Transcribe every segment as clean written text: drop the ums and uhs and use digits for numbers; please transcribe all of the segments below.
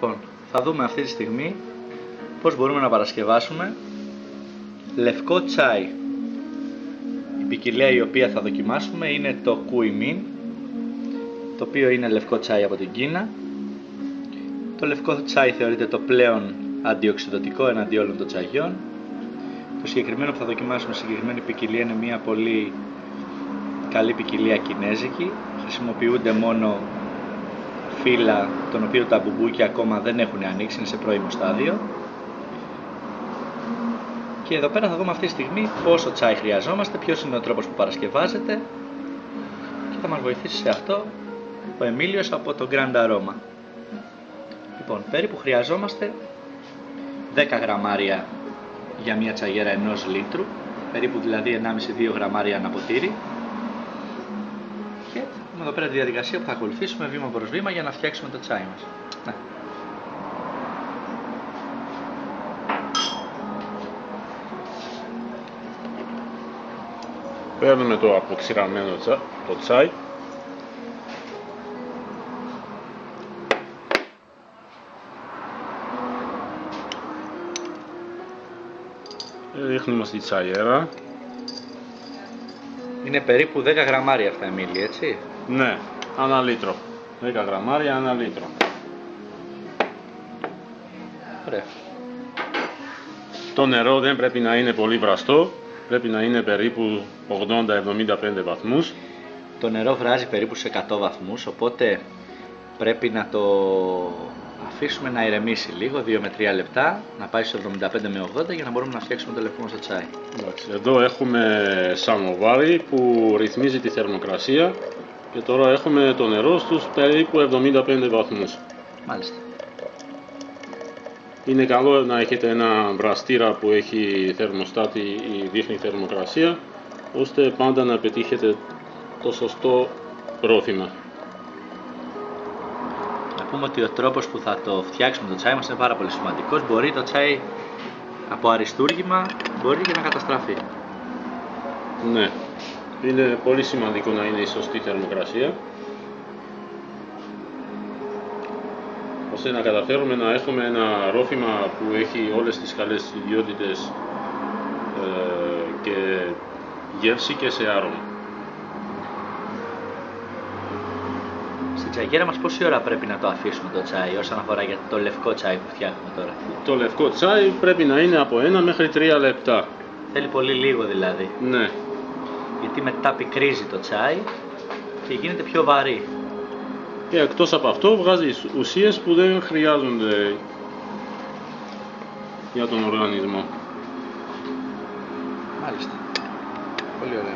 Λοιπόν, θα δούμε αυτή τη στιγμή πώς μπορούμε να παρασκευάσουμε λευκό τσάι. Η ποικιλία η οποία θα δοκιμάσουμε είναι το Kuimin, το οποίο είναι λευκό τσάι από την Κίνα. Το λευκό τσάι θεωρείται το πλέον αντιοξυδωτικό εναντί όλων των τσαγιών. Το συγκεκριμένο που θα δοκιμάσουμε, συγκεκριμένη ποικιλία, είναι μια πολύ καλή ποικιλία κινέζικη. Χρησιμοποιούνται μόνο φύλλα των οποίων τα μπουμπούκια ακόμα δεν έχουν ανοίξει, είναι σε πρώιμο στάδιο. Και εδώ πέρα θα δούμε αυτή τη στιγμή πόσο τσάι χρειαζόμαστε, ποιος είναι ο τρόπος που παρασκευάζεται, και θα μας βοηθήσει σε αυτό ο Εμίλιος από το Grand Aroma. Λοιπόν, περίπου χρειαζόμαστε 10 γραμμάρια για μια τσαγέρα 1 λίτρου, περίπου δηλαδή 1,5-2 γραμμάρια ανά ποτήρι. Και θα δούμε εδώ πέρα τη διαδικασία που θα ακολουθήσουμε βήμα προς βήμα για να φτιάξουμε το τσάι μας. Ναι. Παίρνουμε το αποξηραμένο το τσάι. Ρίχνουμε στη τσαγέρα. Είναι περίπου 10 γραμμάρια αυτά, Εμίλη, έτσι? Ναι, ένα λίτρο. 10 γραμμάρια, ένα λίτρο. Ωραία. Το νερό δεν πρέπει να είναι πολύ βραστό. Πρέπει να είναι περίπου 80-75 βαθμούς. Το νερό βράζει περίπου σε 100 βαθμούς, οπότε πρέπει να το αφήσουμε να ηρεμήσει λίγο, 2 με 3 λεπτά, να πάει στο 75 με 80 για να μπορούμε να φτιάξουμε το λευκό μας το τσάι. Εντάξει, εδώ έχουμε σαμοβάρι που ρυθμίζει τη θερμοκρασία και τώρα έχουμε το νερό στους περίπου 75 βαθμούς. Μάλιστα. Είναι καλό να έχετε ένα βραστήρα που έχει θερμοστάτη ή δείχνει θερμοκρασία, ώστε πάντα να πετύχετε το σωστό ρόφημα. Να πούμε ότι ο τρόπος που θα το φτιάξουμε το τσάι μας είναι πάρα πολύ σημαντικός. Μπορεί το τσάι από αριστούργημα, μπορεί και να καταστραφεί. Ναι, είναι πολύ σημαντικό να είναι η σωστή θερμοκρασία, ώστε να καταφέρουμε να έχουμε ένα ρόφημα που έχει όλες τις καλές ιδιότητες και γεύση και σε άρωμα. Στην τσαγέρα μας πόση ώρα πρέπει να το αφήσουμε το τσάι, όσον αφορά για το λευκό τσάι που φτιάχνουμε τώρα? Το λευκό τσάι πρέπει να είναι από 1 μέχρι 3 λεπτά. Θέλει πολύ λίγο δηλαδή. Ναι. Γιατί μετά πικρίζει το τσάι και γίνεται πιο βαρύ. Και εκτός από αυτό βγάζει ουσίες που δεν χρειάζονται για τον οργανισμό. Μάλιστα. Πολύ ωραία.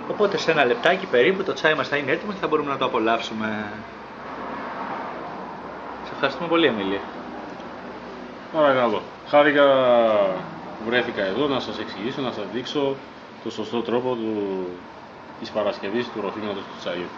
Οπότε σε ένα λεπτάκι περίπου το τσάι μας θα είναι έτοιμο και θα μπορούμε να το απολαύσουμε. Σε ευχαριστούμε πολύ, Εμίλη. Παρακαλώ. Χάρηκα που βρέθηκα εδώ να σας εξηγήσω, να σας δείξω το σωστό τρόπο της παρασκευής του ροφήματος του τσαγιού.